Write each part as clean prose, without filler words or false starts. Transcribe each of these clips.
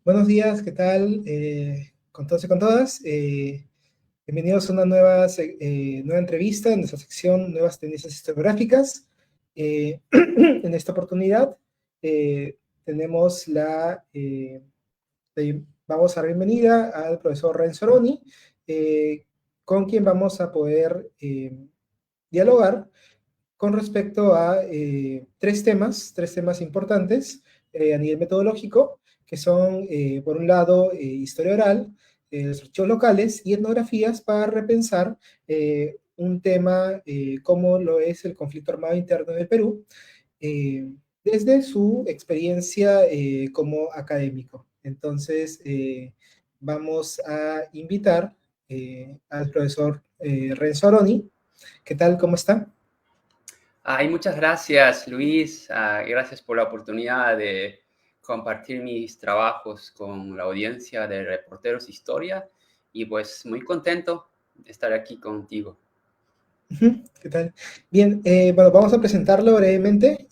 Buenos días, ¿qué tal? Con todos y con todas. Bienvenidos a una nueva entrevista en nuestra sección Nuevas Tendencias Historiográficas. En esta oportunidad tenemos vamos a dar bienvenida al profesor Renzo Aroni, con quien vamos a poder dialogar con respecto a tres temas importantes a nivel metodológico, que son, por un lado, historia oral, los archivos locales y etnografías para repensar un tema como lo es el conflicto armado interno del Perú, eh, desde su experiencia como académico. Entonces, vamos a invitar al profesor Renzo Aroni. ¿Qué tal? ¿Cómo está? Ay, muchas gracias, Luis. Gracias por la oportunidad de compartir mis trabajos con la audiencia de Reporteros Historia y pues muy contento de estar aquí contigo. ¿Qué tal? Bien, bueno, vamos a presentarlo brevemente.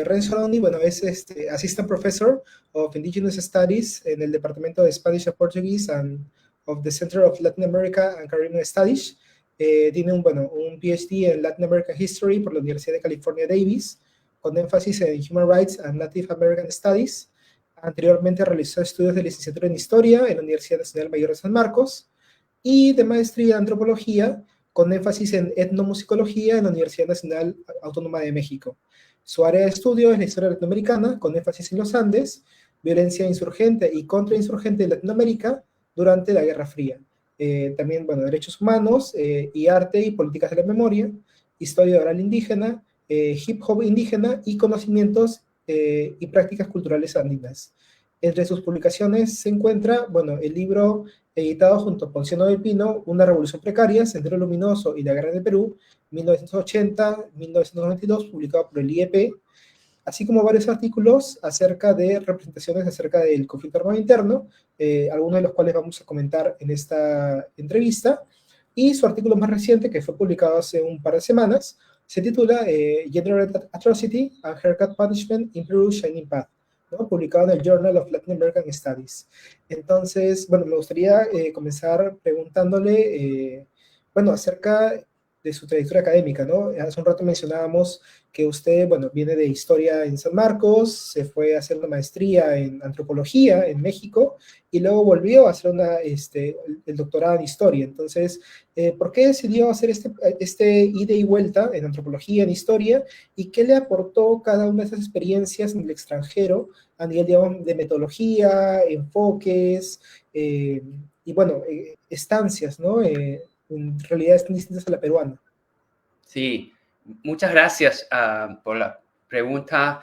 Renzo Aroni, bueno, es Assistant Professor of Indigenous Studies en el Departamento de Spanish and Portuguese and of the Center of Latin America and Caribbean Studies. Tiene un PhD en Latin American History por la Universidad de California, Davis, con énfasis en Human Rights and Native American Studies. Anteriormente realizó estudios de licenciatura en Historia en la Universidad Nacional Mayor de San Marcos y de maestría en Antropología con énfasis en etnomusicología en la Universidad Nacional Autónoma de México. Su área de estudio es la historia latinoamericana, con énfasis en los Andes, violencia insurgente y contrainsurgente de Latinoamérica durante la Guerra Fría. También, bueno, derechos humanos y arte y políticas de la memoria, historia oral indígena, hip hop indígena y conocimientos y prácticas culturales andinas. Entre sus publicaciones se encuentra, bueno, el libro editado junto a Ponciano del Pino, Una revolución precaria, Sendero Luminoso y la guerra del Perú, 1980-1992, publicado por el IEP, así como varios artículos acerca de representaciones acerca del conflicto armado interno, algunos de los cuales vamos a comentar en esta entrevista, y su artículo más reciente, que fue publicado hace un par de semanas, se titula Gender Atrocity and Haircut Punishment in Peru's Shining Path, ¿no? Publicado en el Journal of Latin American Studies. Entonces, bueno, me gustaría comenzar preguntándole, bueno, acerca de su trayectoria académica, ¿no? Hace un rato mencionábamos que usted, bueno, viene de historia en San Marcos, se fue a hacer una maestría en antropología en México y luego volvió a hacer el doctorado en historia. Entonces, ¿por qué decidió hacer este ida y vuelta en antropología, en historia? ¿Y qué le aportó cada una de esas experiencias en el extranjero a nivel, digamos, de metodología, enfoques y, bueno, estancias, ¿no? En realidades tan distintas a la peruana. Sí, muchas gracias por la pregunta.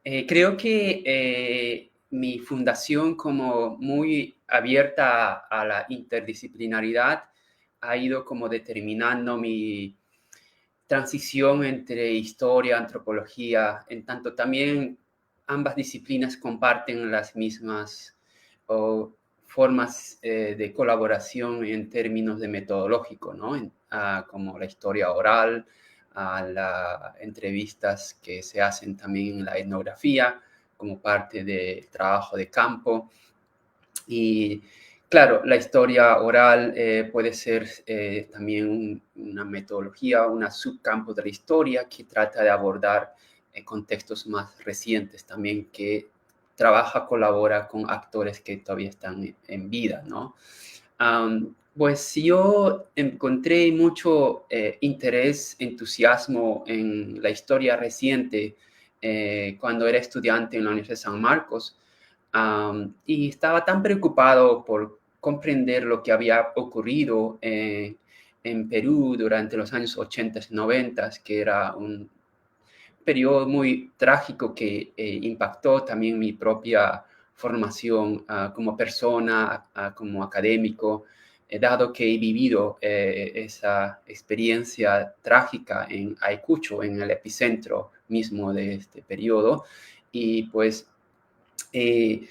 Creo que mi fundación como muy abierta a la interdisciplinaridad ha ido como determinando mi transición entre historia, antropología, en tanto también ambas disciplinas comparten las mismas o formas de colaboración en términos de metodológico, ¿no? Como la historia oral, las entrevistas que se hacen también en la etnografía como parte del trabajo de campo. Y claro, la historia oral puede ser también una metodología, un subcampo de la historia que trata de abordar contextos más recientes también, que trabaja, colabora con actores que todavía están en vida, ¿no? Pues yo encontré mucho interés, entusiasmo en la historia reciente cuando era estudiante en la Universidad de San Marcos. Y estaba tan preocupado por comprender lo que había ocurrido en Perú durante los años 80 y 90, que era un periodo muy trágico que impactó también mi propia formación como persona, como académico, dado que he vivido esa experiencia trágica en Ayacucho, en el epicentro mismo de este periodo. Y pues eh,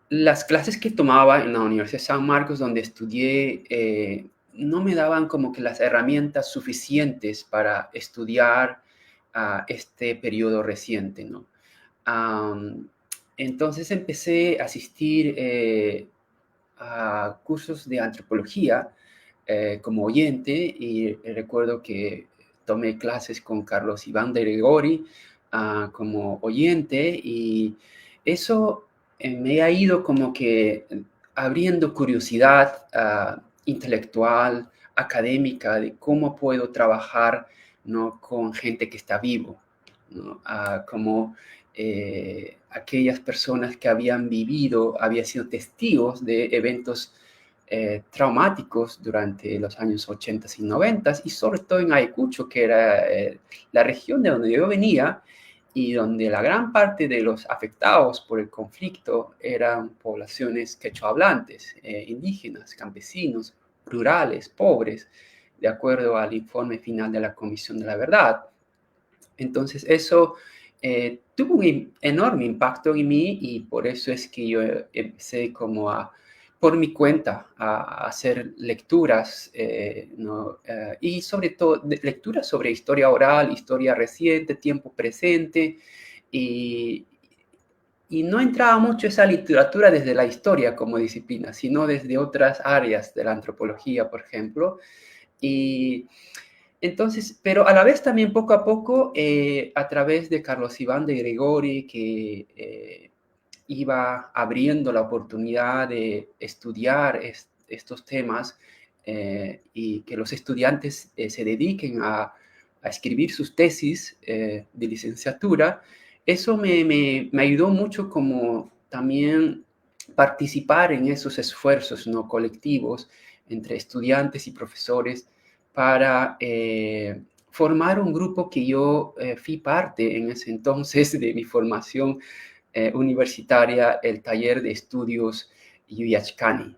las clases que tomaba en la Universidad de San Marcos, donde estudié, no me daban como que las herramientas suficientes para estudiar este periodo reciente, ¿no? Um, Entonces empecé a asistir a cursos de antropología como oyente y recuerdo que tomé clases con Carlos Iván de Gregori como oyente y eso me ha ido como que abriendo curiosidad intelectual, académica, de cómo puedo trabajar, ¿no?, con gente que está vivo, ¿no? Como aquellas personas que habían vivido, habían sido testigos de eventos traumáticos durante los años 80 y 90, y sobre todo en Ayacucho, que era la región de donde yo venía y donde la gran parte de los afectados por el conflicto eran poblaciones quechohablantes, indígenas, campesinos, rurales, pobres, de acuerdo al informe final de la Comisión de la Verdad. Entonces eso tuvo un enorme impacto en mí y por eso es que yo empecé como por mi cuenta, a hacer lecturas, ¿no? Y sobre todo lecturas sobre historia oral, historia reciente, tiempo presente, y, y no entraba mucho esa literatura desde la historia como disciplina, sino desde otras áreas de la antropología, por ejemplo. Y entonces, pero a la vez también poco a poco, a través de Carlos Iván de Gregori, que iba abriendo la oportunidad de estudiar estos temas y que los estudiantes se dediquen a escribir sus tesis de licenciatura, eso me ayudó mucho como también participar en esos esfuerzos no colectivos entre estudiantes y profesores para formar un grupo que yo fui parte en ese entonces de mi formación universitaria, el taller de estudios Yuyachkani,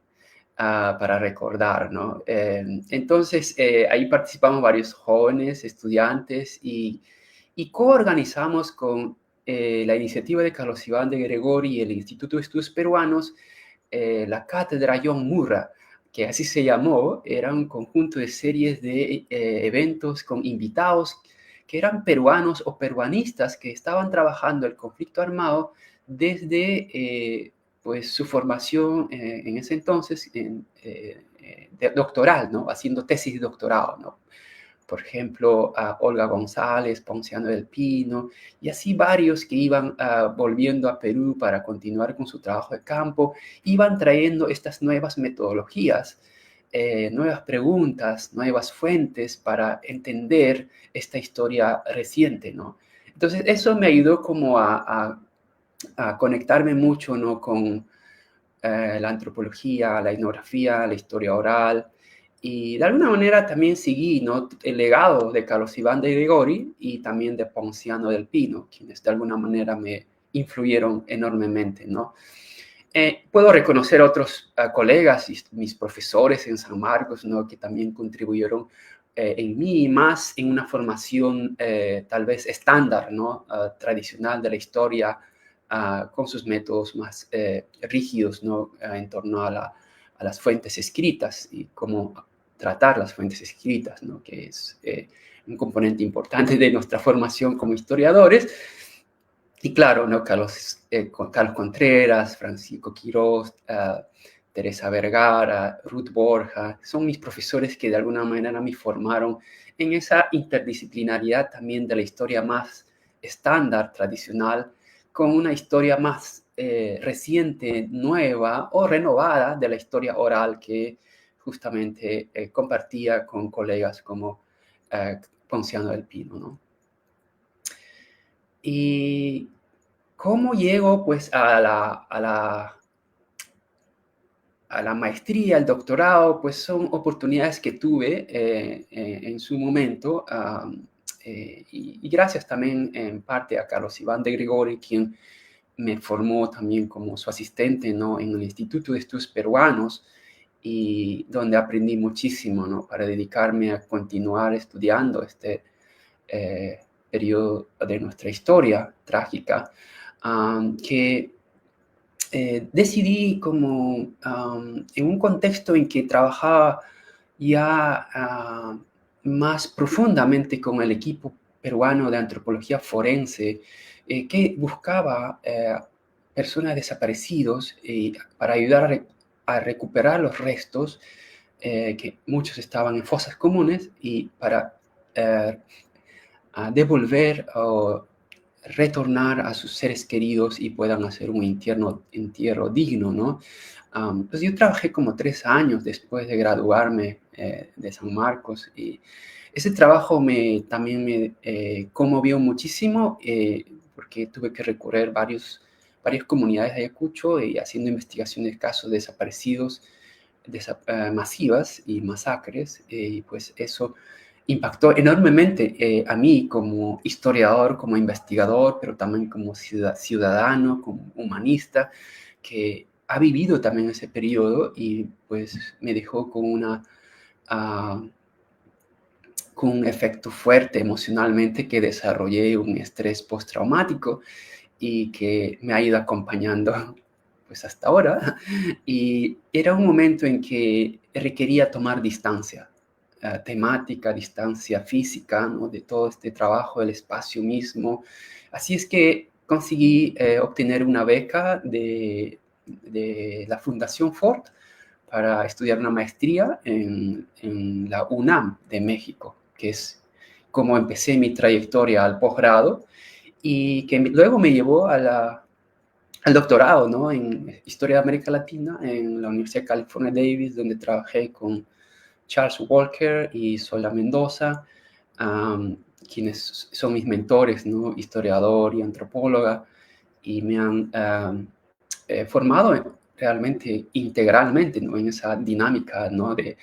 para recordar, ¿no? Entonces, ahí participamos varios jóvenes, estudiantes, y coorganizamos con la iniciativa de Carlos Iván de Gregori y el Instituto de Estudios Peruanos, la Cátedra John Murra, que así se llamó. Era un conjunto de series de eventos con invitados que eran peruanos o peruanistas que estaban trabajando el conflicto armado desde pues, su formación en ese entonces doctoral, ¿no? Haciendo tesis de doctorado, ¿no? Por ejemplo, a Olga González, Ponciano del Pino, y así varios que iban volviendo a Perú para continuar con su trabajo de campo, iban trayendo estas nuevas metodologías, nuevas preguntas, nuevas fuentes para entender esta historia reciente, ¿no? Entonces, eso me ayudó como a conectarme mucho, ¿no?, con la antropología, la etnografía, la historia oral, y de alguna manera también seguí, ¿no?, el legado de Carlos Iván de Gregori y también de Ponciano del Pino, quienes de alguna manera me influyeron enormemente, ¿no? Puedo reconocer a otros colegas y mis profesores en San Marcos, ¿no?, que también contribuyeron en mí, más en una formación tal vez estándar, ¿no?, tradicional de la historia, con sus métodos más rígidos, ¿no?, en torno a las fuentes escritas y cómo tratar las fuentes escritas, ¿no?, que es un componente importante de nuestra formación como historiadores. Y claro, ¿no?, Carlos Contreras, Francisco Quirós, Teresa Vergara, Ruth Borja, son mis profesores que de alguna manera me formaron en esa interdisciplinariedad también de la historia más estándar, tradicional, con una historia más reciente, nueva o renovada de la historia oral que justamente compartía con colegas como Ponciano del Pino, ¿no? Y cómo llego pues a la maestría, al doctorado, pues son oportunidades que tuve en su momento, y gracias también en parte a Carlos Iván de Gregori, quien me formó también como su asistente, ¿no?, en el Instituto de Estudios Peruanos, y donde aprendí muchísimo, ¿no?, para dedicarme a continuar estudiando este periodo de nuestra historia trágica, que decidí como en un contexto en que trabajaba ya más profundamente con el equipo peruano de antropología forense, que buscaba personas desaparecidos para ayudar a recuperar los restos, que muchos estaban en fosas comunes, y para a devolver o retornar a sus seres queridos y puedan hacer un entierro digno, ¿no? Pues yo trabajé como 3 años después de graduarme de San Marcos, y ese trabajo también me conmovió muchísimo, porque tuve que recorrer varias comunidades de Ayacucho y haciendo investigaciones de casos de desaparecidos masivas y masacres, y pues eso impactó enormemente a mí como historiador, como investigador, pero también como ciudadano, como humanista, que ha vivido también ese periodo, y pues me dejó uh, con un efecto fuerte emocionalmente, que desarrollé un estrés postraumático y que me ha ido acompañando pues hasta ahora. Y era un momento en que requería tomar distancia temática, distancia física, ¿no? De todo este trabajo, el espacio mismo. Así es que conseguí obtener una beca de la Fundación Ford para estudiar una maestría en la UNAM de México, que es como empecé mi trayectoria al posgrado, y que luego me llevó al doctorado, ¿no? En Historia de América Latina en la Universidad de California Davis, donde trabajé con Charles Walker y Sola Mendoza, quienes son mis mentores, ¿no? Historiador y antropóloga, y me han formado realmente integralmente, ¿no? En esa dinámica, ¿no? De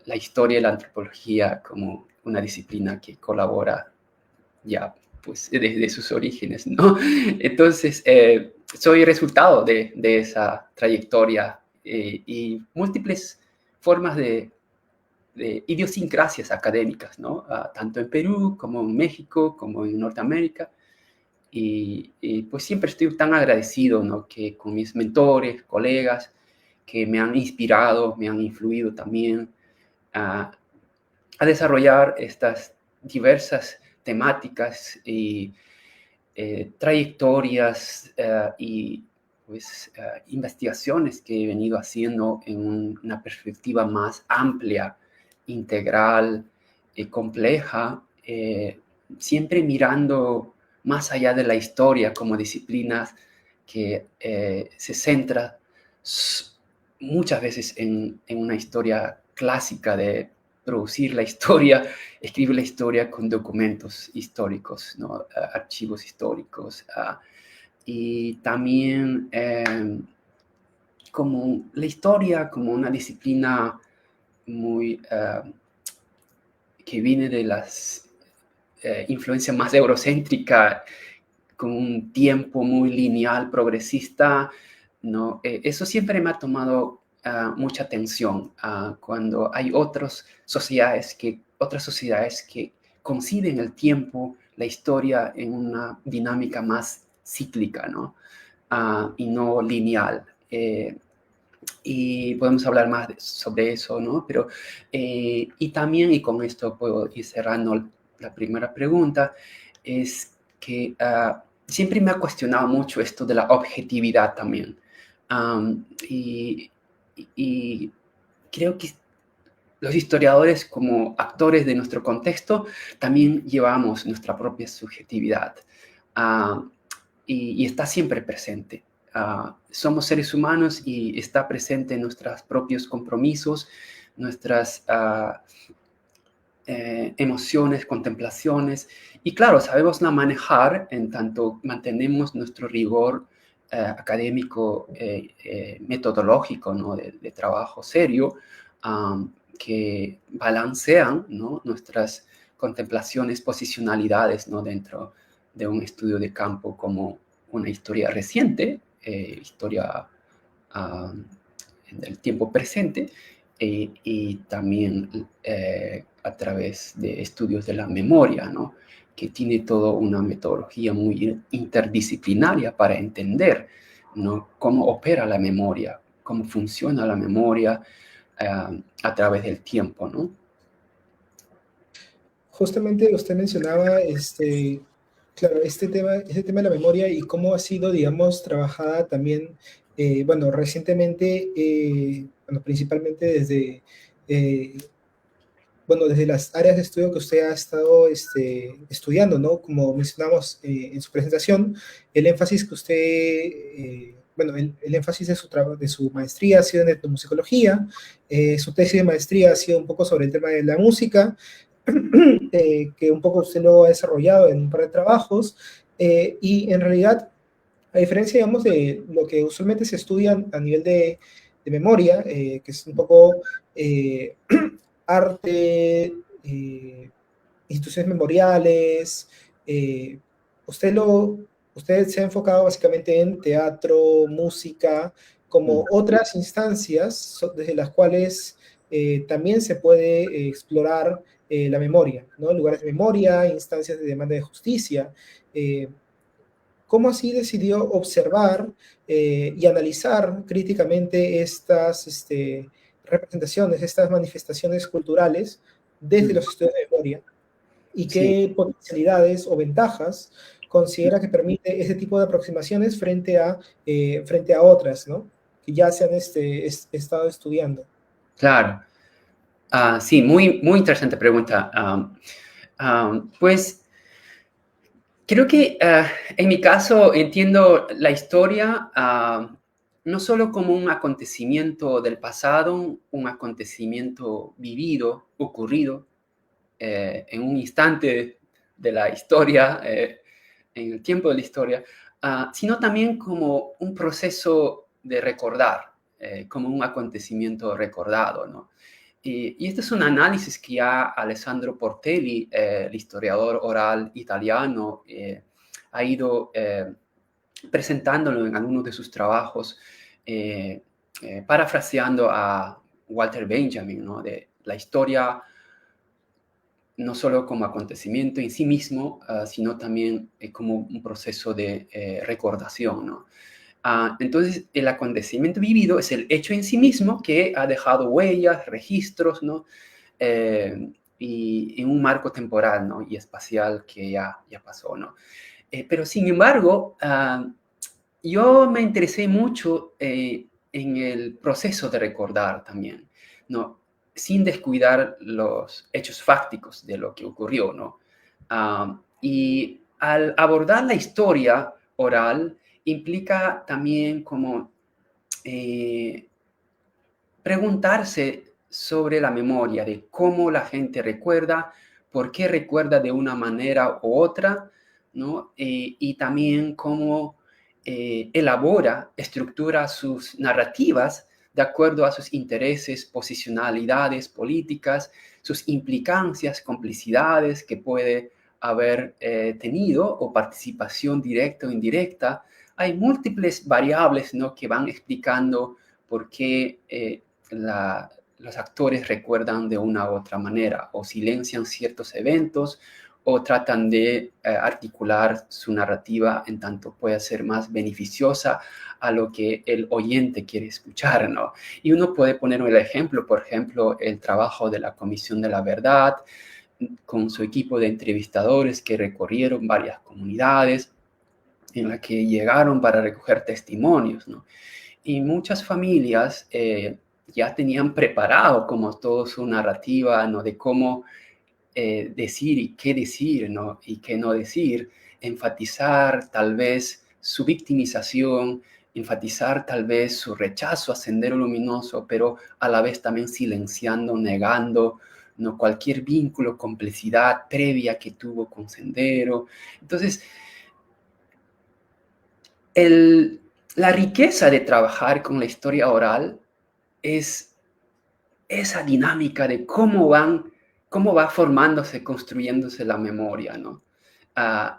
la historia y la antropología como una disciplina que colabora ya pues desde sus orígenes, ¿no? Entonces, soy resultado de esa trayectoria y múltiples formas de idiosincrasias académicas, ¿no? Tanto en Perú como en México, como en Norteamérica. Y pues siempre estoy tan agradecido, ¿no? Que con mis mentores, colegas, que me han inspirado, me han influido también a desarrollar estas diversas temáticas y trayectorias y pues, investigaciones que he venido haciendo en una perspectiva más amplia, integral, compleja, siempre mirando más allá de la historia como disciplinas que se centra muchas veces en una historia clásica de producir la historia, escribe la historia con documentos históricos, ¿no? Archivos históricos, y también como la historia como una disciplina muy que viene de las influencias más eurocéntrica, con un tiempo muy lineal, progresista, ¿no? Eso siempre me ha tomado mucha atención cuando hay otras sociedades que conciben el tiempo, la historia en una dinámica más cíclica, ¿no? Y no lineal. Y podemos hablar más sobre eso, ¿no? Pero, y también, y con esto puedo ir cerrando la primera pregunta, es que siempre me ha cuestionado mucho esto de la objetividad también. Y, y creo que los historiadores, como actores de nuestro contexto, también llevamos nuestra propia subjetividad, uh, y está siempre presente. Somos seres humanos y está presente en nuestros propios compromisos, nuestras emociones, contemplaciones, y claro, sabemos la manejar en tanto mantenemos nuestro rigor académico, metodológico, ¿no? De trabajo serio, que balancean, ¿no? Nuestras contemplaciones, posicionalidades, ¿no? Dentro de un estudio de campo como una historia reciente, historia del tiempo presente, y también a través de estudios de la memoria, ¿no? Que tiene toda una metodología muy interdisciplinaria para entender, ¿no? Cómo opera la memoria, cómo funciona la memoria a través del tiempo, ¿no? Justamente usted mencionaba Claro, este tema de la memoria y cómo ha sido, digamos, trabajada también, bueno, recientemente, bueno, principalmente eh, bueno, desde las áreas de estudio que usted ha estado estudiando, ¿no? Como mencionamos en su presentación, el énfasis que usted, bueno, el énfasis de de su maestría ha sido en etnomusicología, su tesis de maestría ha sido un poco sobre el tema de la música, que un poco usted lo ha desarrollado en un par de trabajos, y en realidad, a diferencia, digamos, de lo que usualmente se estudia a nivel de memoria, que es un poco eh, arte, instituciones memoriales, eh, usted, usted se ha enfocado básicamente en teatro, música, como Mm, otras instancias desde las cuales también se puede explorar la memoria, ¿no? Lugares de memoria, instancias de demanda de justicia. Eh, ¿Cómo así decidió observar y analizar críticamente estas representaciones, estas manifestaciones culturales desde mm. los estudios de memoria? ¿Y Sí, qué potencialidades o ventajas considera que permite ese tipo de aproximaciones frente a otras, ¿no? Que ya se han estado estudiando? claro. Sí, muy, muy interesante pregunta. Pues creo que en mi caso entiendo la historia no solo como un acontecimiento del pasado, un acontecimiento vivido, ocurrido en un instante de la historia, en el tiempo de la historia, sino también como un proceso de recordar, como un acontecimiento recordado, ¿no? Y este es un análisis que ya Alessandro Portelli, el historiador oral italiano, ha ido presentándolo en algunos de sus trabajos, parafraseando a Walter Benjamin, ¿no? De la historia no solo como acontecimiento en sí mismo, sino también como un proceso de recordación, ¿no? Entonces, el acontecimiento vivido es el hecho en sí mismo que ha dejado huellas, registros, ¿no? Y en un marco temporal, ¿no? Y espacial que ya pasó, ¿no? Pero sin embargo, yo me interesé mucho en el proceso de recordar también, ¿no? Sin descuidar los hechos fácticos de lo que ocurrió, ¿no? Y al abordar la historia oral, implica también como eh, preguntarse sobre la memoria, de cómo la gente recuerda, por qué recuerda de una manera u otra, ¿no? Y también cómo elabora, estructura sus narrativas de acuerdo a sus intereses, posicionalidades políticas, sus implicancias, complicidades que puede haber tenido o participación directa o indirecta. Hay múltiples variables, ¿no? Que van explicando por qué los actores recuerdan de una u otra manera, o silencian ciertos eventos, o tratan de articular su narrativa en tanto pueda ser más beneficiosa a lo que el oyente quiere escuchar, ¿no? Y uno puede poner el ejemplo, por ejemplo, el trabajo de la Comisión de la Verdad, con su equipo de entrevistadores que recorrieron varias comunidades en las que llegaron para recoger testimonios, ¿no? Y muchas familias ya tenían preparado como toda su narrativa, ¿no? De cómo decir y qué decir, ¿no? Y qué no decir, enfatizar tal vez su victimización, enfatizar tal vez su rechazo a Sendero Luminoso, pero a la vez también silenciando, negando, ¿no? Cualquier vínculo, complicidad previa que tuvo con Sendero. Entonces, el, la riqueza de trabajar con la historia oral es esa dinámica de cómo va formándose, construyéndose la memoria, ¿no? Uh,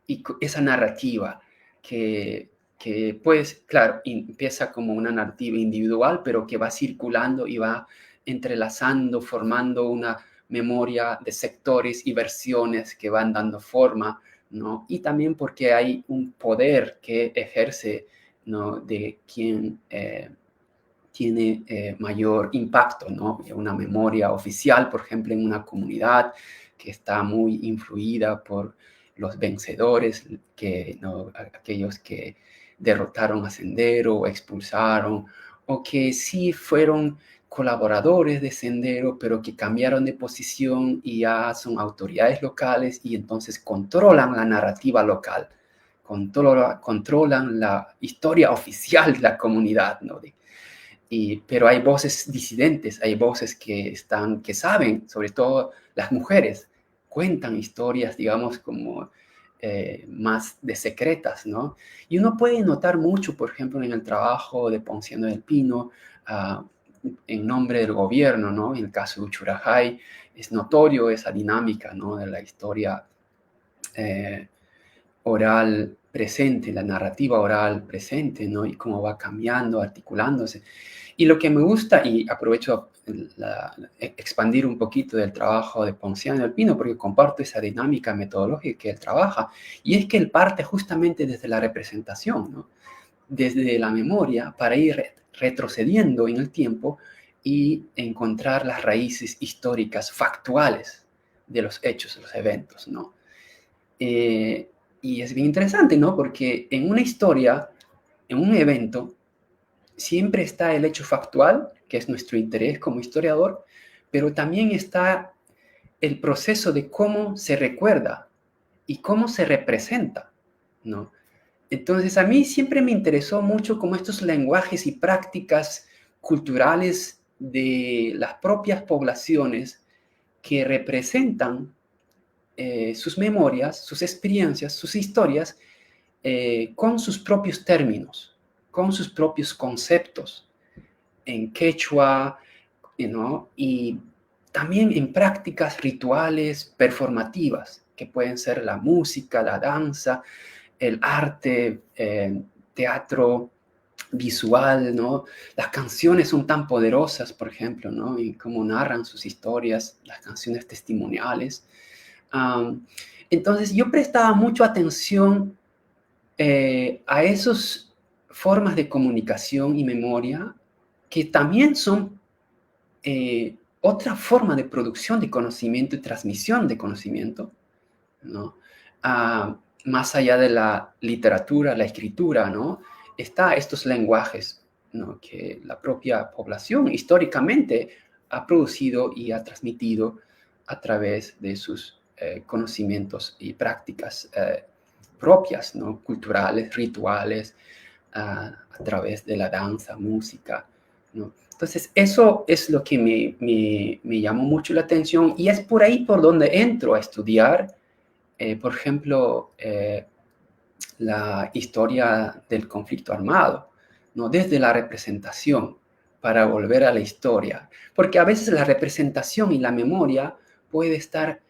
y esa narrativa que, pues, claro, empieza como una narrativa individual, pero que va circulando y va entrelazando, formando una memoria de sectores y versiones que van dando forma, ¿no? Y también porque hay un poder que ejerce, ¿no? De quien tiene mayor impacto, ¿no? Una memoria oficial, por ejemplo, en una comunidad que está muy influida por los vencedores, que, ¿no? Aquellos que derrotaron a Sendero o expulsaron, o que sí fueron colaboradores de Sendero, pero que cambiaron de posición y ya son autoridades locales y entonces controlan la narrativa local, controlan la historia oficial de la comunidad, ¿no? Pero hay voces disidentes, hay voces que saben, sobre todo las mujeres, cuentan historias, digamos, como más de secretas, ¿no? Y uno puede notar mucho, por ejemplo, en el trabajo de Ponciano del Pino, uh, en nombre del gobierno, ¿no? En el caso de Uchurajay, es notorio esa dinámica, ¿no? De la historia oral presente, la narrativa oral presente, ¿no? Y cómo va cambiando, articulándose. Y lo que me gusta, y aprovecho expandir un poquito del trabajo de Ponciano del Pino, porque comparto esa dinámica metodológica que él trabaja, y es que él parte justamente desde la representación, ¿no? Desde la memoria, para ir retrocediendo en el tiempo y encontrar las raíces históricas factuales de los hechos, de los eventos, ¿no? Y es bien interesante, ¿no? Porque en una historia, en un evento, siempre está el hecho factual, que es nuestro interés como historiador, pero también está el proceso de cómo se recuerda y cómo se representa, ¿no? Entonces, a mí siempre me interesó mucho cómo estos lenguajes y prácticas culturales de las propias poblaciones que representan sus memorias, sus experiencias, sus historias, con sus propios términos, con sus propios conceptos, en quechua, ¿no? Y también en prácticas rituales performativas, que pueden ser la música, la danza, el arte, teatro visual, ¿no? Las canciones son tan poderosas, por ejemplo, ¿no? Y cómo narran sus historias, las canciones testimoniales. Entonces yo prestaba mucho atención a esas formas de comunicación y memoria que también son otra forma de producción de conocimiento y transmisión de conocimiento, ¿no? Más allá de la literatura, la escritura, ¿no? Está estos lenguajes, ¿no? Que la propia población históricamente ha producido y ha transmitido a través de sus conocimientos y prácticas propias, ¿no? Culturales, rituales, a través de la danza, música, ¿no? Entonces, eso es lo que me llamó mucho la atención y es por ahí por donde entro a estudiar, por ejemplo, la historia del conflicto armado, ¿no? Desde la representación para volver a la historia. Porque a veces la representación y la memoria puede estar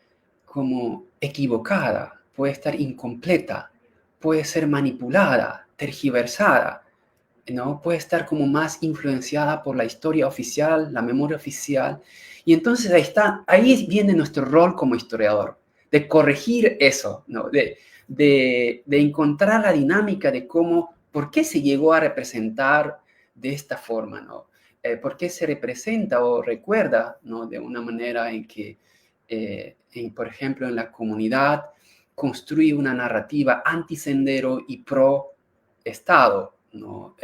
como equivocada, puede estar incompleta, puede ser manipulada, tergiversada, ¿no? Puede estar como más influenciada por la historia oficial, la memoria oficial. Y entonces ahí viene nuestro rol como historiador, de corregir eso, ¿no? De encontrar la dinámica de cómo, por qué se llegó a representar de esta forma, ¿no? ¿Por qué se representa o recuerda, ¿no? De una manera en que, por ejemplo, en la comunidad construye una narrativa anti-sendero y pro-Estado, ¿no?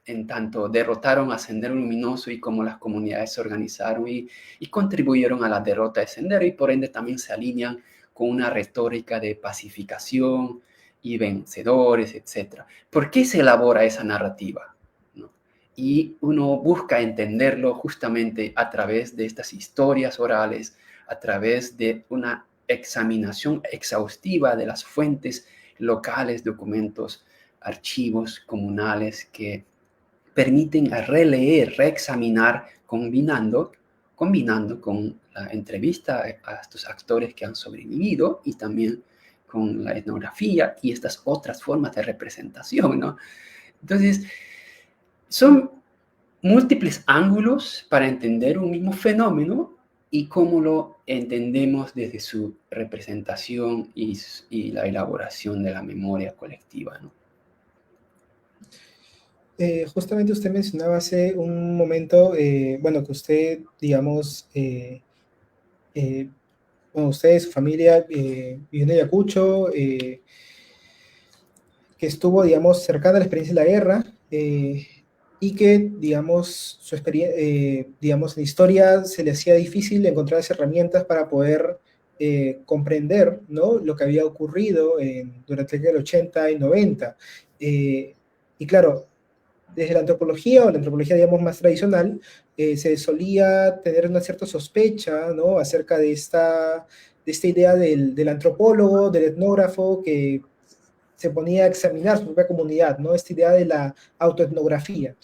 En tanto derrotaron a Sendero Luminoso y cómo las comunidades se organizaron y contribuyeron a la derrota de Sendero y por ende también se alinean con una retórica de pacificación y vencedores, etc. ¿Por qué se elabora esa narrativa? ¿No? Y uno busca entenderlo justamente a través de estas historias orales, a través de una examinación exhaustiva de las fuentes locales, documentos, archivos comunales que permiten releer, reexaminar, combinando con la entrevista a estos actores que han sobrevivido y también con la etnografía y estas otras formas de representación, ¿no? Entonces, son múltiples ángulos para entender un mismo fenómeno y cómo lo entendemos desde su representación y la elaboración de la memoria colectiva, ¿no? Justamente usted mencionaba hace un momento, bueno, que usted, digamos, bueno, usted, su familia, viviendo en Ayacucho, que estuvo, digamos, cercana a la experiencia de la guerra, y que, digamos, su digamos, en historia se le hacía difícil encontrar esas herramientas para poder comprender, ¿no?, lo que había ocurrido durante la década del 80 y 90. Y claro, desde la antropología, o la antropología, digamos, más tradicional, se solía tener una cierta sospecha, ¿no?, acerca de esta idea del antropólogo, del etnógrafo, que se ponía a examinar su propia comunidad, ¿no? Esta idea de la autoetnografía,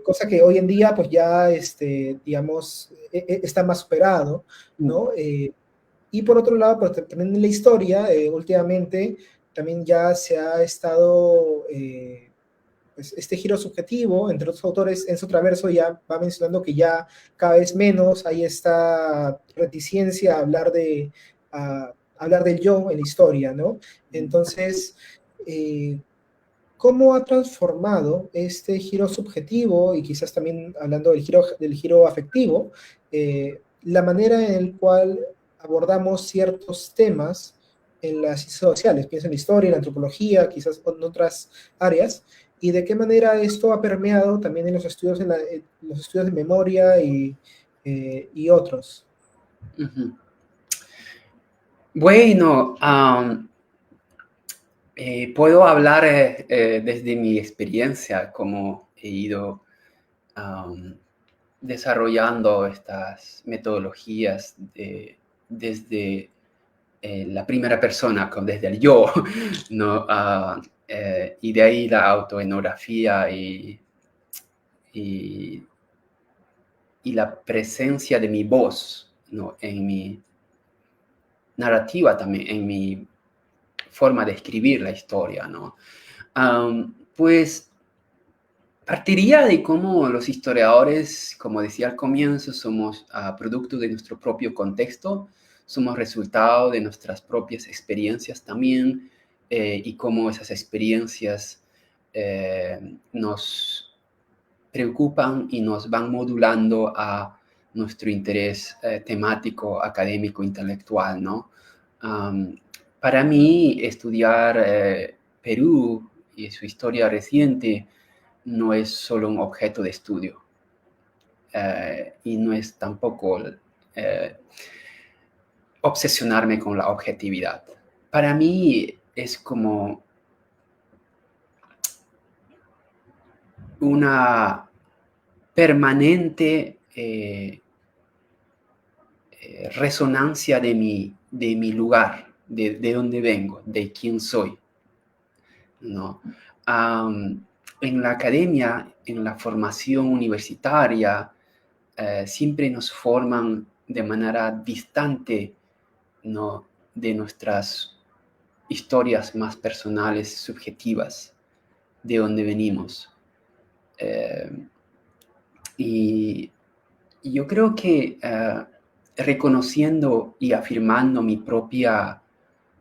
cosa que hoy en día, pues ya, digamos, está más superado, Mm, ¿no? Y por otro lado, pues también en la historia, últimamente, también ya se ha estado, pues, este giro subjetivo, entre otros autores, Enzo Traverso ya va mencionando que ya cada vez menos hay esta reticencia a a hablar del yo en la historia, ¿no? Entonces, eh, ¿cómo ha transformado este giro subjetivo, y quizás también hablando del giro afectivo, la manera en la cual abordamos ciertos temas en las ciencias sociales? Pienso en la historia, en la antropología, quizás en otras áreas, y de qué manera esto ha permeado también en los estudios, en los estudios de memoria y otros. ujú. Bueno, puedo hablar desde mi experiencia, cómo he ido am, desarrollando estas metodologías desde la primera persona, desde el yo, ¿no? Y de ahí la autoetnografía y, y la presencia de mi voz, ¿no?, en mi narrativa también, en mi forma de escribir la historia, ¿no? Pues partiría de cómo los historiadores, como decía al comienzo, somos producto de nuestro propio contexto, somos resultado de nuestras propias experiencias también, y cómo esas experiencias nos preocupan y nos van modulando a nuestro interés temático, académico, intelectual, ¿no? Um, para mí, estudiar Perú y su historia reciente no es solo un objeto de estudio, y no es tampoco eh, obsesionarme con la objetividad. Para mí es como una permanente resonancia de mi lugar, de dónde vengo, de quién soy, ¿no? En la academia, en la formación universitaria, siempre nos forman de manera distante, ¿no?, de nuestras historias más personales, subjetivas, de dónde venimos. Eh, y yo creo que reconociendo y afirmando mi propia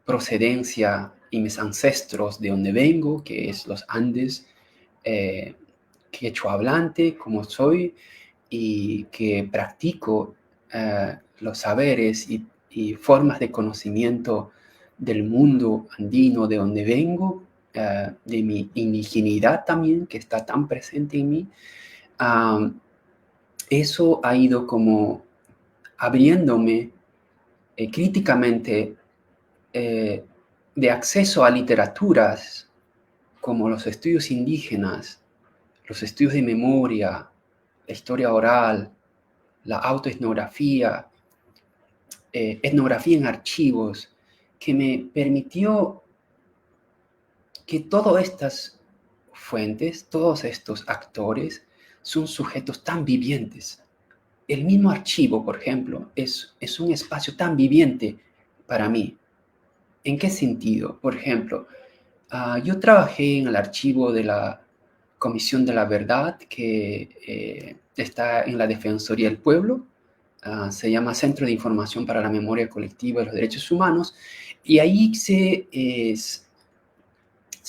procedencia y mis ancestros, de donde vengo, que es los Andes, eh, quechua hablante como soy, y que practico los saberes y formas de conocimiento del mundo andino de donde vengo, de mi indigeneidad también, que está tan presente en mí. Eso ha ido como abriéndome críticamente de acceso a literaturas como los estudios indígenas, los estudios de memoria, la historia oral, la autoetnografía, etnografía en archivos, que me permitió que todas estas fuentes, todos estos actores, son sujetos tan vivientes. El mismo archivo, por ejemplo, es un espacio tan viviente para mí. ¿En qué sentido? Por ejemplo, yo trabajé en el archivo de la Comisión de la Verdad, que está en la Defensoría del Pueblo. Se llama Centro de Información para la Memoria Colectiva y los Derechos Humanos, y ahí se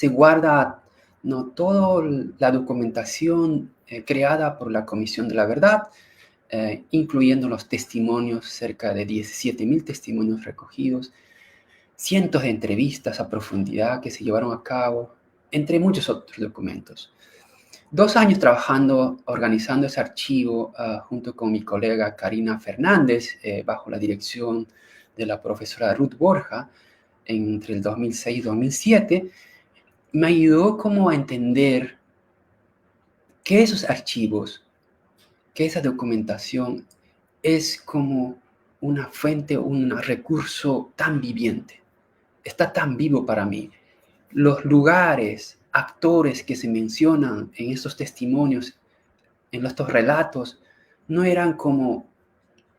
guarda, ¿no?, toda la documentación creada por la Comisión de la Verdad, incluyendo los testimonios, cerca de 17.000 testimonios recogidos, cientos de entrevistas a profundidad que se llevaron a cabo, entre muchos otros documentos. 2 años trabajando, organizando ese archivo junto con mi colega Karina Fernández, bajo la dirección de la profesora Ruth Borja, entre el 2006 y 2007, me ayudó como a entender que esos archivos, que esa documentación es como una fuente, un recurso tan viviente, está tan vivo para mí. Los lugares, actores que se mencionan en estos testimonios, en estos relatos, no eran como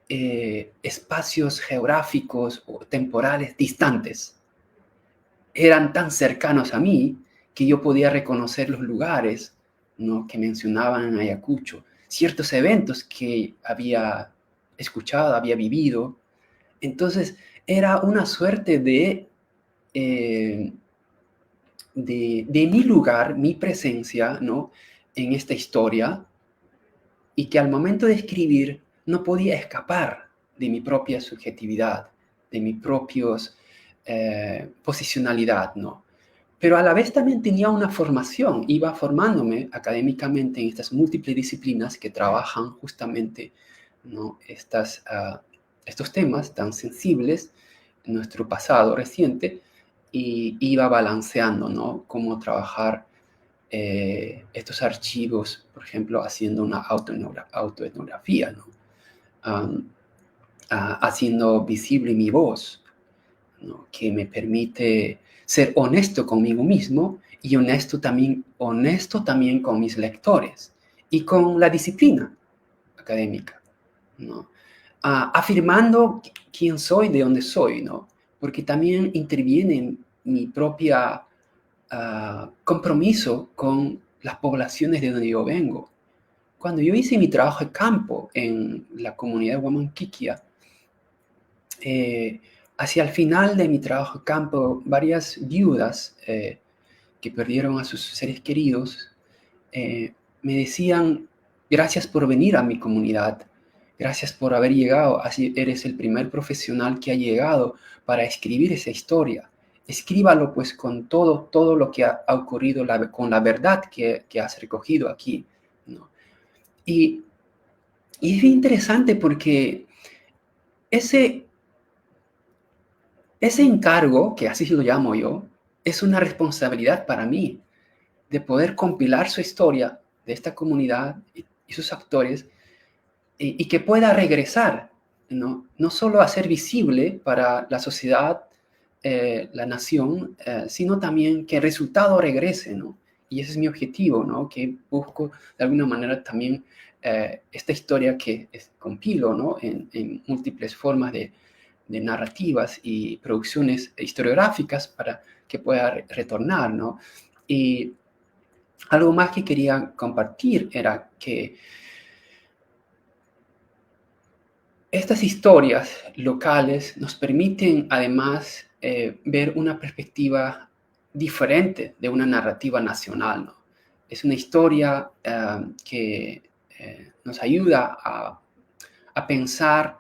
espacios geográficos o temporales distantes. Eran tan cercanos a mí que yo podía reconocer los lugares, ¿no?, que mencionaban en Ayacucho, ciertos eventos que había escuchado, había vivido. Entonces, era una suerte de mi lugar, mi presencia, ¿no?, en esta historia, y que al momento de escribir no podía escapar de mi propia subjetividad, de mi propia posicionalidad, ¿no? Pero a la vez también tenía una formación, iba formándome académicamente en estas múltiples disciplinas que trabajan justamente, ¿no?, estos temas tan sensibles en nuestro pasado reciente, y iba balanceando, ¿no?, cómo trabajar estos archivos, por ejemplo, haciendo una autoetnografía, ¿no? Haciendo visible mi voz, ¿no?, que me permite ser honesto conmigo mismo y honesto también con mis lectores y con la disciplina académica, ¿no? Afirmando quién soy, de dónde soy, ¿no? Porque también interviene mi propia compromiso con las poblaciones de donde yo vengo. Cuando yo hice mi trabajo de campo en la comunidad de Huamanquiquia, hacia el final de mi trabajo de campo, varias viudas que perdieron a sus seres queridos me decían: gracias por venir a mi comunidad, gracias por haber llegado, así eres el primer profesional que ha llegado para escribir esa historia. Escríbalo pues con todo lo que ha ocurrido, con la verdad que has recogido aquí, ¿no? Y es interesante porque ese encargo, que así lo llamo yo, es una responsabilidad para mí, de poder compilar su historia de esta comunidad y sus actores, y que pueda regresar, ¿no? No solo a ser visible para la sociedad, la nación, sino también que el resultado regrese, ¿no? Y ese es mi objetivo, ¿no? Que busco de alguna manera también esta historia que compilo, ¿no?, en múltiples formas de narrativas y producciones historiográficas para que pueda retornar, ¿no? Y algo más que quería compartir era que estas historias locales nos permiten además ver una perspectiva diferente de una narrativa nacional, ¿no? Es una historia que nos ayuda a pensar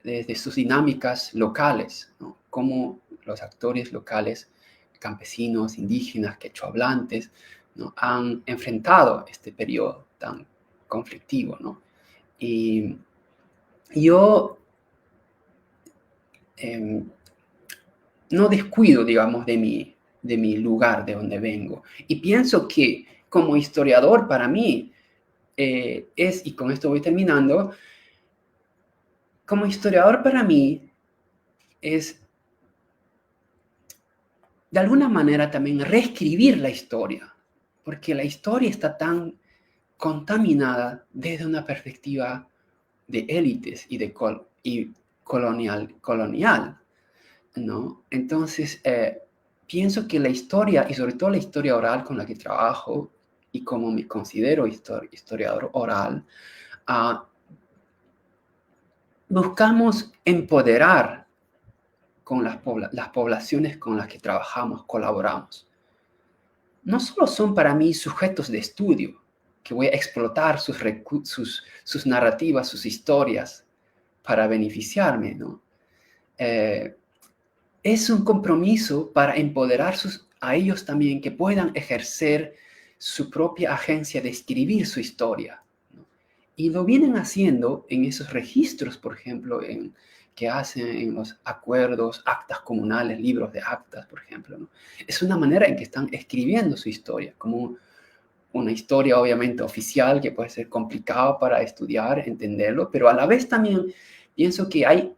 desde sus dinámicas locales, ¿no?, cómo los actores locales, campesinos, indígenas, quechohablantes, ¿no?, han enfrentado este periodo tan conflictivo, ¿no? Y yo no descuido, digamos, de mi lugar, de donde vengo. Y pienso que como historiador, para mí, y con esto voy terminando, como historiador para mí es, de alguna manera, también reescribir la historia, porque la historia está tan contaminada desde una perspectiva de élites y colonial, ¿no? Entonces, pienso que la historia, y sobre todo la historia oral con la que trabajo, y como me considero historiador oral, buscamos empoderar con las poblaciones con las que trabajamos, colaboramos. No solo son para mí sujetos de estudio, que voy a explotar sus narrativas, sus historias para beneficiarme, ¿no? Es un compromiso para empoderar a ellos también, que puedan ejercer su propia agencia de escribir su historia, ¿no? Y lo vienen haciendo en esos registros, por ejemplo, que hacen en los acuerdos, actas comunales, libros de actas, por ejemplo, ¿no? Es una manera en que están escribiendo su historia, como una historia obviamente oficial, que puede ser complicado para estudiar, entenderlo, pero a la vez también pienso que hay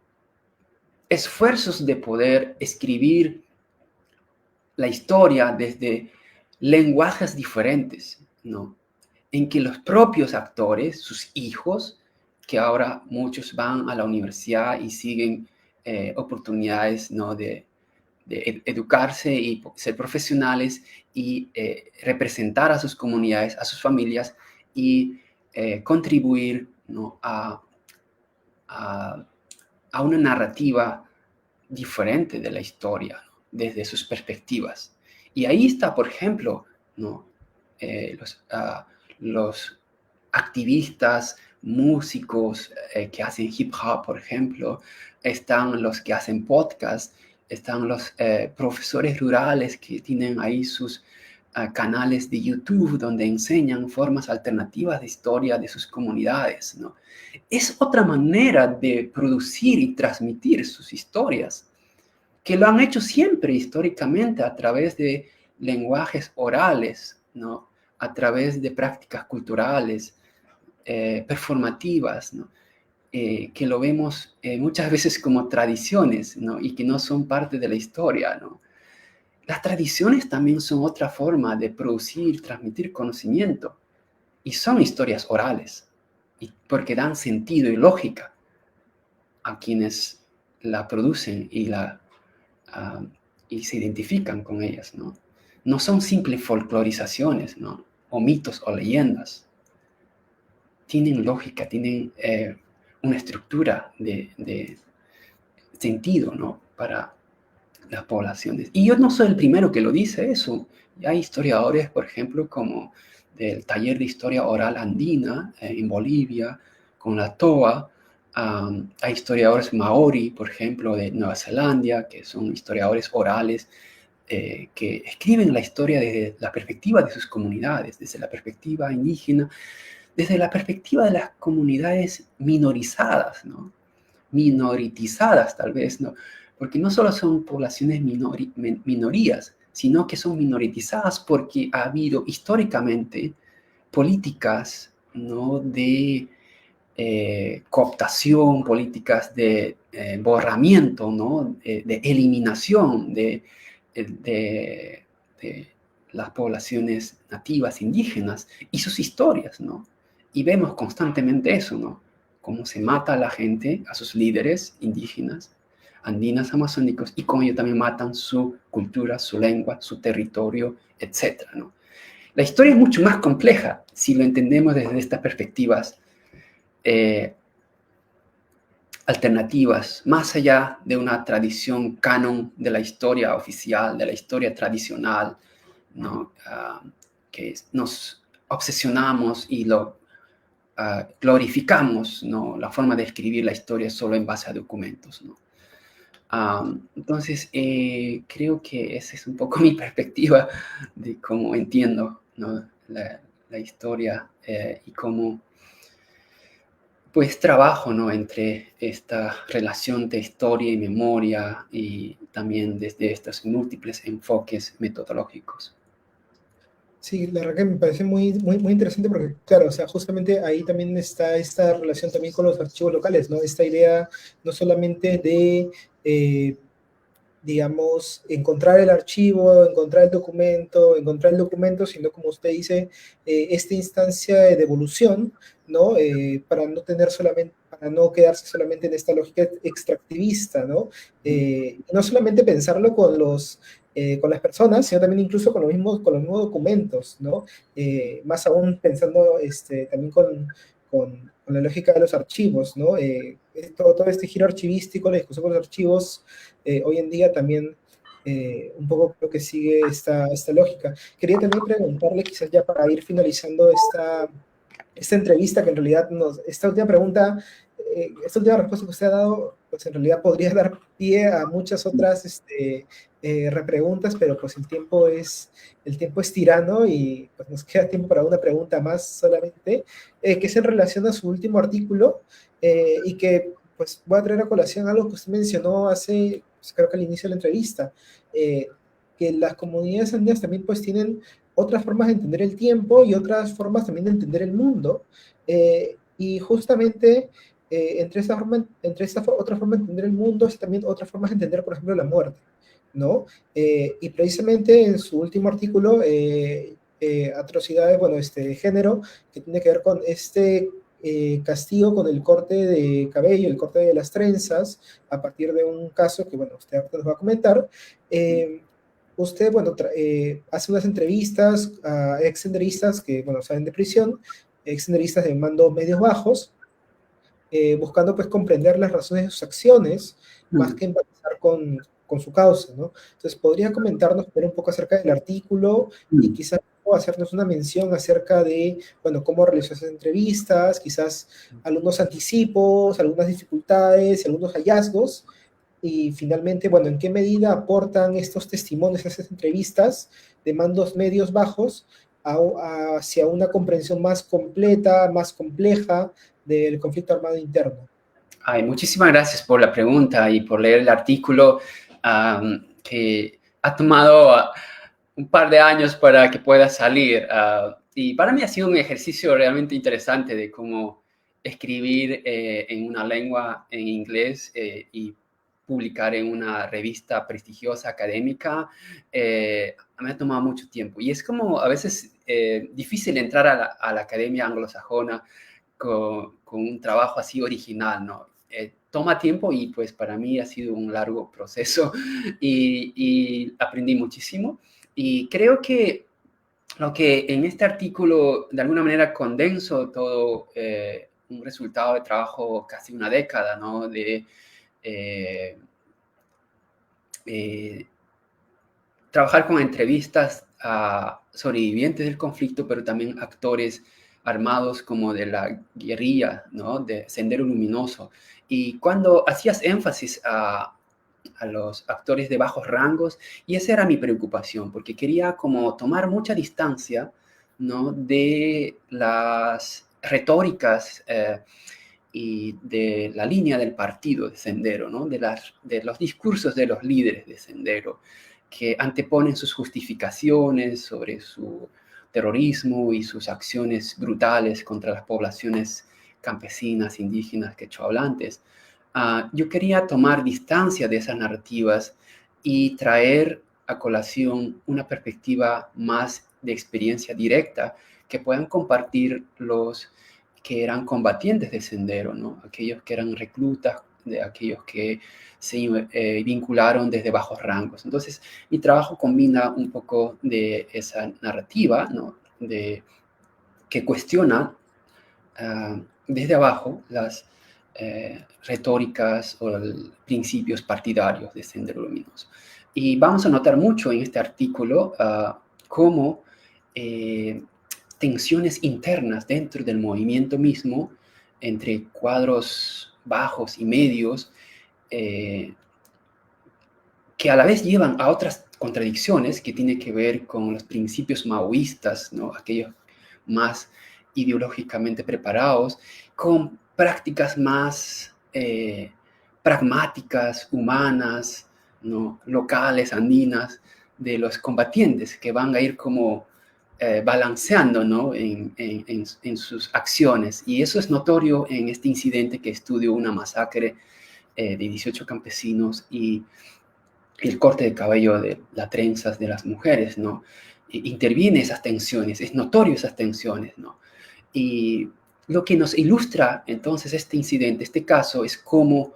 esfuerzos de poder escribir la historia desde lenguajes diferentes, ¿no? En que los propios actores, sus hijos, que ahora muchos van a la universidad y siguen oportunidades, ¿no? de educarse y ser profesionales y representar a sus comunidades, a sus familias y contribuir, ¿no? a, a una narrativa diferente de la historia, ¿no? Desde sus perspectivas. Y ahí está, por ejemplo, ¿no? Los activistas, músicos que hacen hip hop, por ejemplo, están los que hacen podcast, están los profesores rurales que tienen ahí sus canales de YouTube donde enseñan formas alternativas de historia de sus comunidades, ¿no? Es otra manera de producir y transmitir sus historias, que lo han hecho siempre históricamente a través de lenguajes orales, ¿no? A través de prácticas culturales, performativas, ¿no? Que lo vemos muchas veces como tradiciones, ¿no? Y que no son parte de la historia, ¿no? Las tradiciones también son otra forma de producir, transmitir conocimiento, y son historias orales, porque dan sentido y lógica a quienes la producen y se identifican con ellas, ¿no? No son simples folclorizaciones, ¿no? O mitos o leyendas. Tienen lógica, tienen una estructura de sentido, ¿no? Para las poblaciones. Y yo no soy el primero que lo dice eso. Hay historiadores, por ejemplo, como del taller de historia oral andina en Bolivia, con la TOA. Hay historiadores maori, por ejemplo, de Nueva Zelanda, que son historiadores orales que escriben la historia desde la perspectiva de sus comunidades, desde la perspectiva indígena, desde la perspectiva de las comunidades minorizadas, ¿no? Minoritizadas tal vez, ¿no? Porque no solo son poblaciones minorías, sino que son minoritizadas porque ha habido históricamente políticas, ¿no? de cooptación, políticas de borramiento, ¿no? De eliminación de las poblaciones nativas indígenas y sus historias, ¿no? Y vemos constantemente eso, ¿no? Cómo se mata a la gente, a sus líderes indígenas, andinas, amazónicos, y cómo ellos también matan su cultura, su lengua, su territorio, etcétera, ¿no? La historia es mucho más compleja si lo entendemos desde estas perspectivas alternativas, más allá de una tradición canon de la historia oficial, de la historia tradicional, ¿no? Que nos obsesionamos y lo glorificamos, ¿no? La forma de escribir la historia solo en base a documentos, ¿no? Entonces, creo que esa es un poco mi perspectiva de cómo entiendo, ¿no? la historia y cómo pues trabajo, ¿no? Entre esta relación de historia y memoria y también desde estos múltiples enfoques metodológicos. Sí, la verdad que me parece muy interesante porque, claro, o sea, justamente ahí también está esta relación también con los archivos locales, ¿no? Esta idea no solamente de, digamos, encontrar el documento, sino como usted dice, esta instancia de devolución, ¿no? Para no quedarse solamente en esta lógica extractivista, ¿no? No solamente pensarlo con las personas, sino también incluso con los mismos documentos, ¿no? Más aún pensando también con la lógica de los archivos, ¿no? Todo este giro archivístico, la discusión con los archivos, hoy en día también un poco creo que sigue esta lógica. Quería también preguntarle, quizás ya para ir finalizando esta entrevista, que en realidad esta última pregunta, esta última respuesta que usted ha dado, pues en realidad podría dar pie a muchas otras repreguntas, pero pues el tiempo es tirano y pues nos queda tiempo para una pregunta más solamente, que es en relación a su último artículo y que pues voy a traer a colación algo que usted mencionó hace, pues, creo que al inicio de la entrevista, eh, que las comunidades andinas también pues tienen otras formas de entender el tiempo y otras formas también de entender el mundo. Y justamente entre esta otra forma de entender el mundo es también otra forma de entender, por ejemplo, la muerte, ¿no? Y precisamente en su último artículo, Atrocidades, bueno, de género, que tiene que ver con castigo con el corte de cabello, el corte de las trenzas, a partir de un caso que, bueno, usted ahorita nos va a comentar. Usted, bueno, hace unas entrevistas a ex-senderistas que, bueno, salen de prisión, ex-senderistas de mando medios bajos, buscando, pues, comprender las razones de sus acciones, más Mm. que empatizar con su causa, ¿no? Entonces, ¿podría comentarnos un poco acerca del artículo y Mm. quizás hacernos una mención acerca de, bueno, cómo realizó esas entrevistas, quizás algunos anticipos, algunas dificultades, algunos hallazgos? Y finalmente, bueno, ¿en qué medida aportan estos testimonios, esas entrevistas de mandos medios bajos hacia una comprensión más completa, más compleja del conflicto armado interno? Ay, muchísimas gracias por la pregunta y por leer el artículo, que ha tomado un par de años para que pueda salir. Y para mí ha sido un ejercicio realmente interesante de cómo escribir en una lengua en inglés y publicar en una revista prestigiosa académica. Me ha tomado mucho tiempo. Y es como a veces difícil entrar a la academia anglosajona con un trabajo así original, ¿no? Toma tiempo y pues para mí ha sido un largo proceso y aprendí muchísimo. Y creo que lo que en este artículo de alguna manera condenso todo un resultado de trabajo casi una década, ¿no? De eh, eh, trabajar con entrevistas a sobrevivientes del conflicto, pero también actores armados como de la guerrilla, ¿no? De Sendero Luminoso. Y cuando hacías énfasis a los actores de bajos rangos, y esa era mi preocupación, porque quería como tomar mucha distancia, ¿no? De las retóricas y de la línea del partido de Sendero, ¿no? De los discursos de los líderes de Sendero, que anteponen sus justificaciones sobre su terrorismo y sus acciones brutales contra las poblaciones campesinas, indígenas, quechohablantes. Yo quería tomar distancia de esas narrativas y traer a colación una perspectiva más de experiencia directa que puedan compartir los que eran combatientes de Sendero, ¿no? Aquellos que eran reclutas, de aquellos que se vincularon desde bajos rangos. Entonces, mi trabajo combina un poco de esa narrativa, ¿no? Que cuestiona desde abajo las retóricas o principios partidarios de Sendero Luminoso. Y vamos a notar mucho en este artículo cómo tensiones internas dentro del movimiento mismo, entre cuadros bajos y medios, que a la vez llevan a otras contradicciones que tienen que ver con los principios maoístas, ¿no? Aquellos más ideológicamente preparados, con prácticas más pragmáticas, humanas, ¿no? Locales, andinas, de los combatientes que van a ir como balanceando, ¿no? En sus acciones. Y eso es notorio en este incidente que estudió una masacre de 18 campesinos y el corte de cabello de las trenzas de las mujeres, ¿no? Interviene esas tensiones, es notorio esas tensiones, ¿no? Y lo que nos ilustra entonces este incidente, este caso, es cómo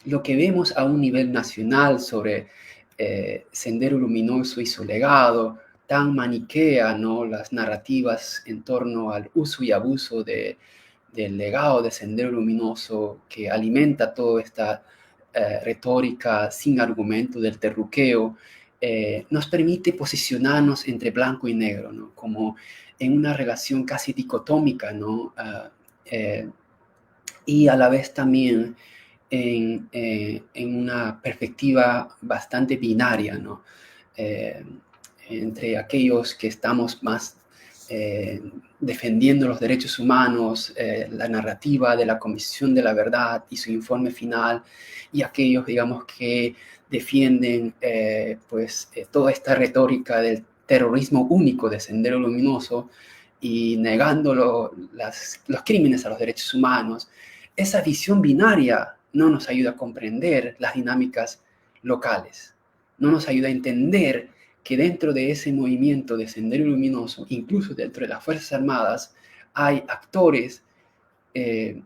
lo que vemos a un nivel nacional sobre Sendero Luminoso y su legado, tan maniquea, ¿no? Las narrativas en torno al uso y abuso del legado de Sendero Luminoso que alimenta toda esta retórica sin argumento del terruqueo, nos permite posicionarnos entre blanco y negro, ¿no? Como en una relación casi dicotómica, ¿no? Y a la vez también en una perspectiva bastante binaria, ¿no? Entre aquellos que estamos más defendiendo los derechos humanos, la narrativa de la Comisión de la Verdad y su informe final, y aquellos, digamos, que defienden toda esta retórica del terrorismo único de Sendero Luminoso y negando los crímenes a los derechos humanos. Esa visión binaria no nos ayuda a comprender las dinámicas locales, no nos ayuda a entender que dentro de ese movimiento de Sendero Luminoso, incluso dentro de las Fuerzas Armadas, hay actores de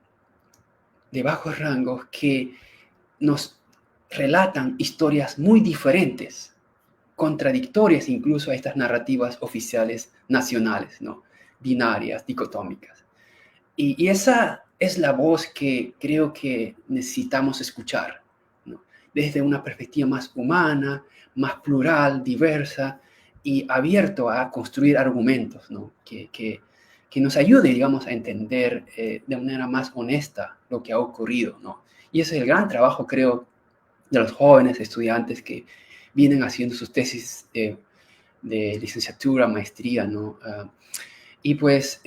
bajos rangos que nos relatan historias muy diferentes, contradictorias incluso a estas narrativas oficiales nacionales, ¿no? Binarias, dicotómicas. Y esa es la voz que creo que necesitamos escuchar, ¿no? Desde una perspectiva más humana, más plural, diversa y abierto a construir argumentos, ¿no? Que nos ayude, digamos, a entender de manera más honesta lo que ha ocurrido, ¿no? Y ese es el gran trabajo, creo, de los jóvenes estudiantes que vienen haciendo sus tesis de licenciatura, maestría, ¿no? Y pues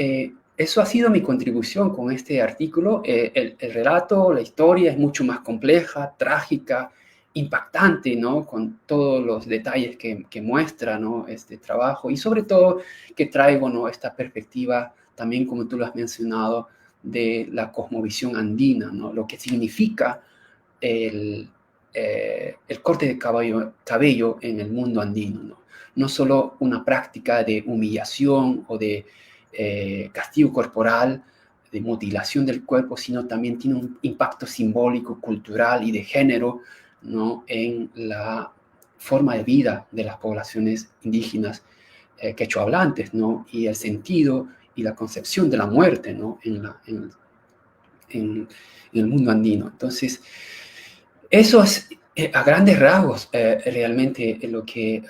eso ha sido mi contribución con este artículo. El relato, la historia es mucho más compleja, trágica, impactante, ¿no? Con todos los detalles que muestra, ¿no? Este trabajo y sobre todo que traigo, ¿no? Esta perspectiva también, como tú lo has mencionado, de la cosmovisión andina, ¿no? Lo que significa el, el corte de cabello en el mundo andino, ¿no? No solo una práctica de humillación o de castigo corporal, de mutilación del cuerpo, sino también tiene un impacto simbólico, cultural y de género, ¿no? En la forma de vida de las poblaciones indígenas quechohablantes, ¿no? Y el sentido y la concepción de la muerte, ¿no? En el mundo andino. Entonces, eso es a grandes rasgos realmente lo que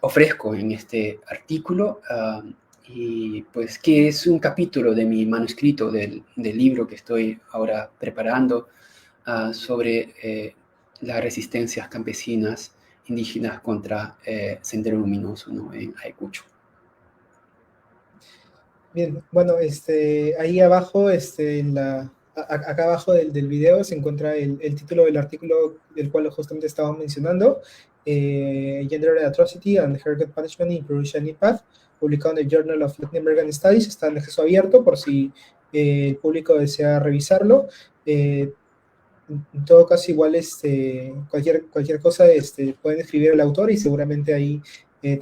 ofrezco en este artículo y pues que es un capítulo de mi manuscrito del libro que estoy ahora preparando sobre las resistencias campesinas indígenas contra Sendero Luminoso, ¿no? En Ayacucho. Bien, bueno, ahí abajo, acá abajo del video se encuentra el título del artículo del cual justamente estábamos mencionando, Gender Atrocity and Heritage Punishment in Peruvian Path, publicado en el Journal of Latin American Studies. Está en acceso abierto por si el público desea revisarlo. En todo caso, igual cualquier cosa pueden escribir al autor y seguramente ahí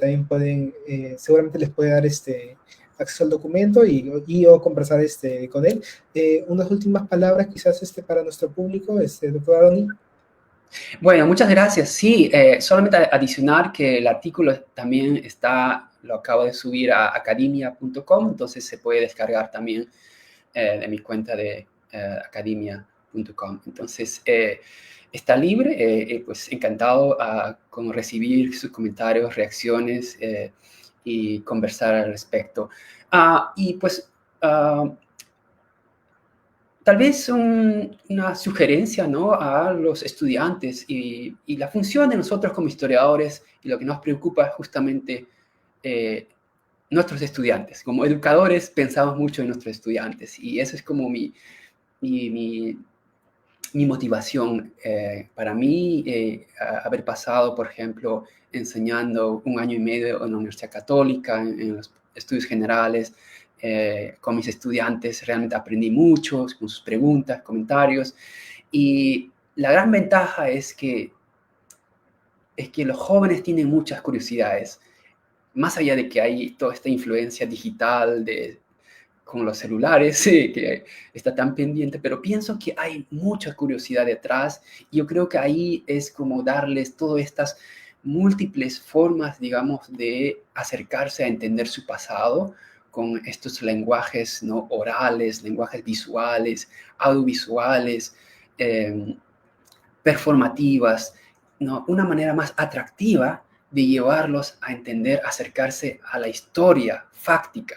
también seguramente les puede dar acceso al documento y o conversar con él. Unas últimas palabras quizás para nuestro público, doctor Aroni. Bueno, muchas gracias. Sí, solamente adicionar que el artículo también lo acabo de subir a academia.com, entonces se puede descargar también de mi cuenta de academia.com. Entonces, está libre, pues encantado con recibir sus comentarios, reacciones y conversar al respecto. Y pues tal vez una sugerencia, ¿no? A los estudiantes y la función de nosotros como historiadores y lo que nos preocupa es justamente nuestros estudiantes. Como educadores pensamos mucho en nuestros estudiantes y eso es como mi motivación. Para mí, haber pasado, por ejemplo, enseñando 1 año y medio en la Universidad Católica, en los estudios generales, con mis estudiantes, realmente aprendí mucho con sus preguntas, comentarios. Y la gran ventaja es que los jóvenes tienen muchas curiosidades. Más allá de que hay toda esta influencia digital con los celulares, que está tan pendiente, pero pienso que hay mucha curiosidad detrás y yo creo que ahí es como darles todas estas múltiples formas, digamos, de acercarse a entender su pasado con estos lenguajes, ¿no? Orales, lenguajes visuales, audiovisuales, performativas, ¿no? Una manera más atractiva de llevarlos a entender, acercarse a la historia fáctica.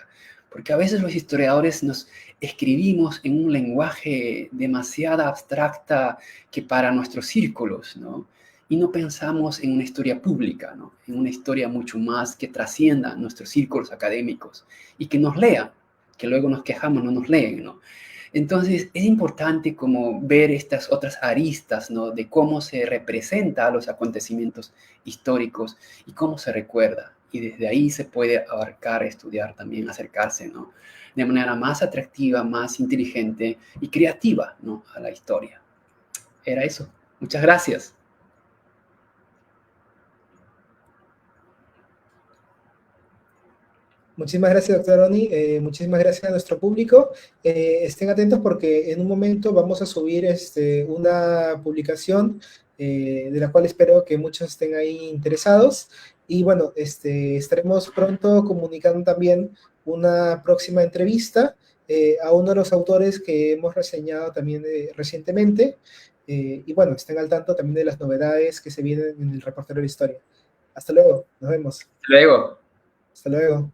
Porque a veces los historiadores nos escribimos en un lenguaje demasiado abstracta que para nuestros círculos, ¿no? Y no pensamos en una historia pública, ¿no? En una historia mucho más que trascienda nuestros círculos académicos y que nos lean, que luego nos quejamos, no nos leen, ¿no? Entonces, es importante como ver estas otras aristas, ¿no? De cómo se representa los acontecimientos históricos y cómo se recuerda. Y desde ahí se puede abarcar, estudiar también, acercarse, ¿no? De manera más atractiva, más inteligente y creativa, ¿no? A la historia. Era eso. Muchas gracias. Muchísimas gracias, doctor Oni. Muchísimas gracias a nuestro público. Estén atentos porque en un momento vamos a subir una publicación de la cual espero que muchos estén ahí interesados. Y bueno, estaremos pronto comunicando también una próxima entrevista a uno de los autores que hemos reseñado también recientemente. Y bueno, estén al tanto también de las novedades que se vienen en el reportero de la historia. Hasta luego, nos vemos. Luego. Hasta luego.